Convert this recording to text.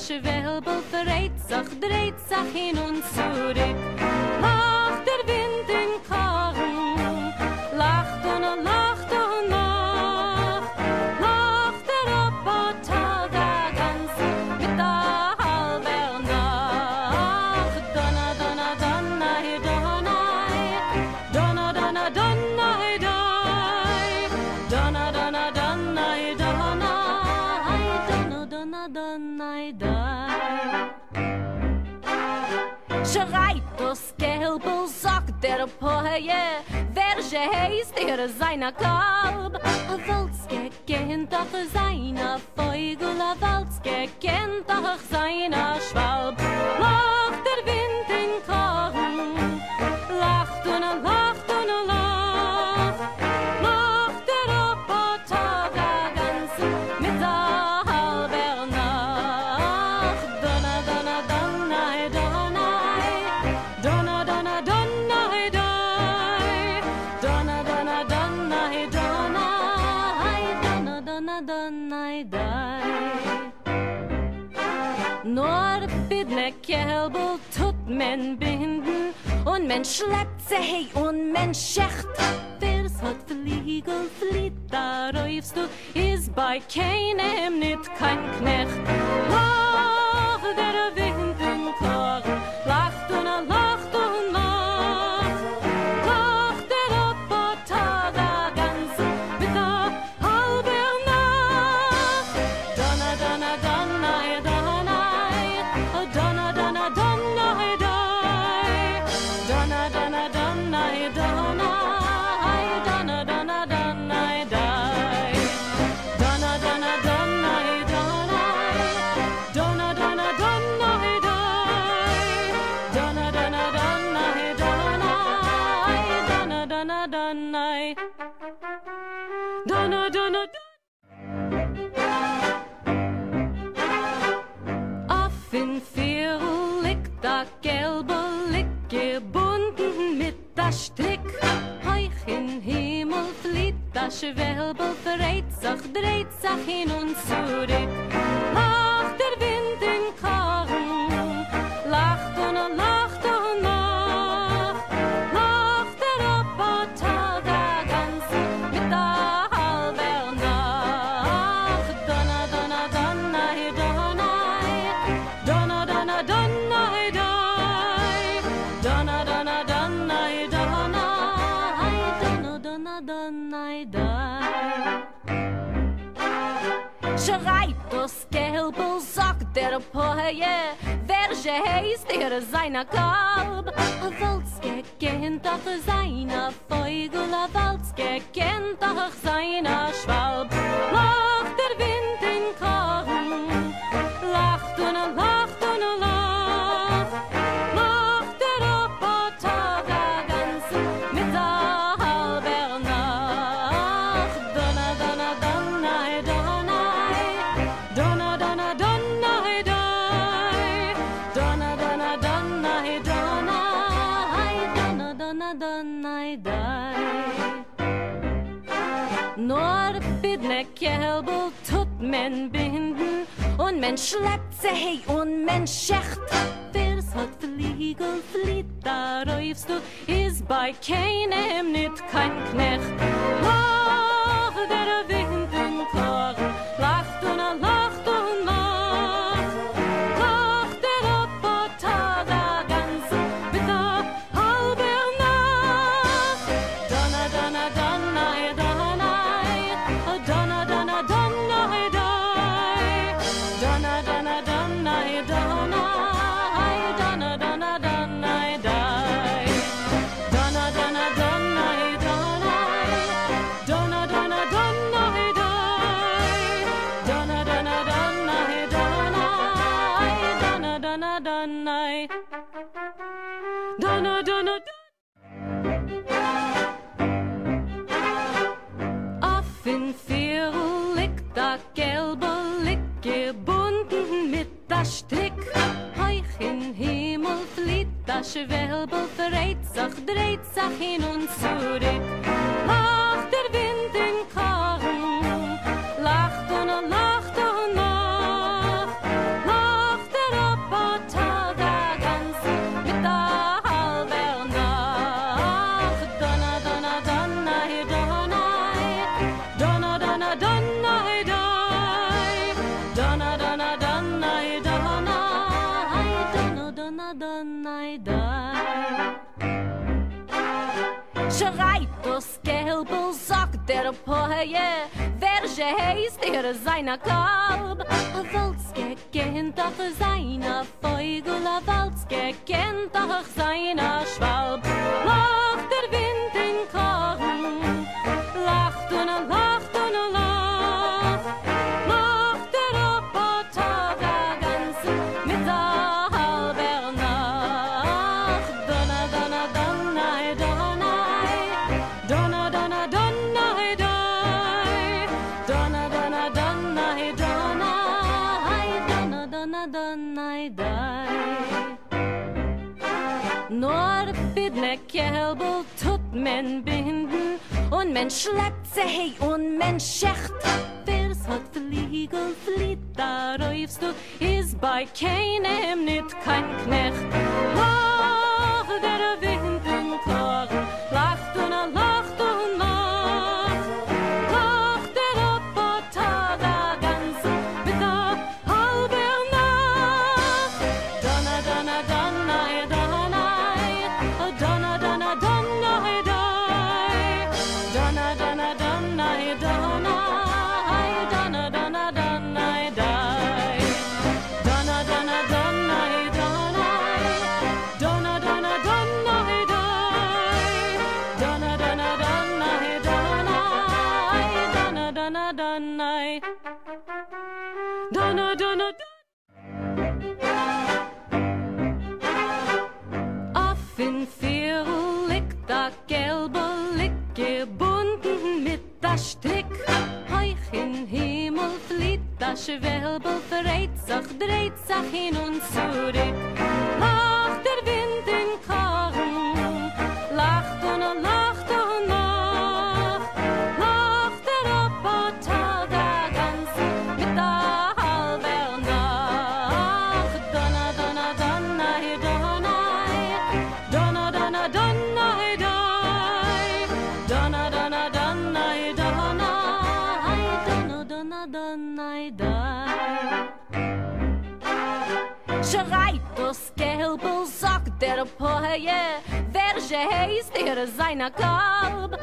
Schwelbel dreht sich hin und zurück. Lacht der Wind in Korn, lacht und lacht und lacht. Lacht der Roboter der ganze mit der halben Nacht. Donna, donna, donna, hey, donna, donna, donna, donna, hey, donna, donna, donna, hey, donna, donna, donna, hey, Schreit das Gelbel, sagt der Poje, wer heißt der seiner Kalb? A Walzke kennt doch seiner Vögel, a Walzke kennt doch seiner Schwalb. Lacht der Wind in Korn, lacht und lacht und lacht. Lacht der Roboter der ganze mit der halben Nacht. Donna, donna, donna, hey, donna. Donna, donna, donna, hey, donna, donna, donna, hey, donna, donna, donna, hey, Nur bidne Kälbel tut men binden und men schleppt sie hey und men schecht. Wer's hat Fliegel, flieht da raufst du, ist bei keinem nit kein Knecht. Lacht der Wind in Korn, lacht und lacht und lacht. Lacht der Roboter der ganze mit der halben Nacht. Donna, donna, donna, hey, donna, donna, donna, donna, hey, donna, donna, donna, hey, donna, donna, donna, donna, hey, donna, donna, donna, hey, donna, donna, donna, donna, hey, donna, donna, donna, hey, donna, donna, donna, hey, donna, donna. Auf in Vierl liegt der gelbe Lick gebunden mit der Strick. Heuch in Himmel flieht der Schwelbel, dreht sich hin und zurück. Lacht der Wind in Korn, lacht und lacht und lacht. Lacht der Roboter der ganze mit der halben Nacht. Donna, donna, donna, hey, donna, donna, donna, donna, hey, donna, donna, donna, hey, donna, donna, donna, hey, Schreit das Gelbel, sagt der Poje, wer heißt der seiner Kalb? A Walzke kennt doch seiner Vögel, a Walzke kennt doch seiner Schwalb. Lacht der Wind in Korn, lacht und lacht und lacht. Lacht der Roboter der ganze mit der halben Nacht. Donna, donna, donna, hey, donna, donna, donna, donna, hey, donna, donna, donna, hey, donna, donna, donna, hey, Nur bidne Kälbel tut men binden und men schleppt sie hey und men schecht. Wer's hat Fliegel, flieht da raufst du, ist bei keinem nit kein Knecht. Lacht der Wind in Korn, lacht und lacht und lacht. Lacht der Roboter der ganze mit der halben Nacht. Donna, donna, donna, hey, donna, donna, donna, donna, hey, donna, donna, donna, hey, donna, donna, donna, donna, hey, donna, donna, donna, hey, donna, donna, donna, hey, donna, donna, donna, hey, donna, donna, donna, hey, donna, donna. Auf in Vierl liegt der gelbe Lick gebunden mit der Strick. Heuch in Himmel flieht der Schwelbel, dreht sich hin und zurück. Lacht der Wind in Korn, lacht und lacht und lacht. Lacht donna, donna, dai. Schreit das Gelbel, sagt der Poje, wer je heißt er seiner Kalb. A Walzke kennt doch seiner Vögel, a Walzke kennt doch seiner Schwalb. Lacht der Wind in Korn, lacht und er lacht und er lacht. Lacht der Roboter ganzen mit der halber Nacht. Donna, donna, donna, donna. Donna, donna, donna, hey, dai. Donna, donna, donna, hey, donna. Hey, donna, donna, donna, hey, dai. Nur bidne Kälbel tut men binden und men schleppt sie, hey, und men schecht. Wer's hat Fliegel, flieht, da räufst du, is bei keinem nit kein Knecht. Lach der Wind in Korn, lacht und er lacht und lacht. Lacht der Roboter da ganzen mit der halber Nacht. Donna, donna, donna, hey, donna, oh, donna, donna, donna, hey, dai. Donna, donna, donna, hey, donna, hey, donna, donna, donna, hey, dai. Donna, donna, donna, hey, donna, donna, donna, donna, hey, dai. Donna, donna, donna, hey, donna, hey, donna, donna, donna, hey. Donna, donna, auf in Vierl liegt der gelbe Lick, gebunden mit der Strick. Heuch in Himmel flieht der Schwelbel, verrät sich, dreht sich hin und zurück. Lacht der Wind in Korn, lacht und er lacht und lacht. Lacht der Roboter der ganzen mit der halber Nacht. Donna, donna, donna, hey, donna, donna, donna, donna, hey, dai. Donna, donna, donna, hey, donna, hey, donna, donna, donna, hey, dai. Schreit das Gelbel, sagt der Poje, wer je heißt er seiner Kalb.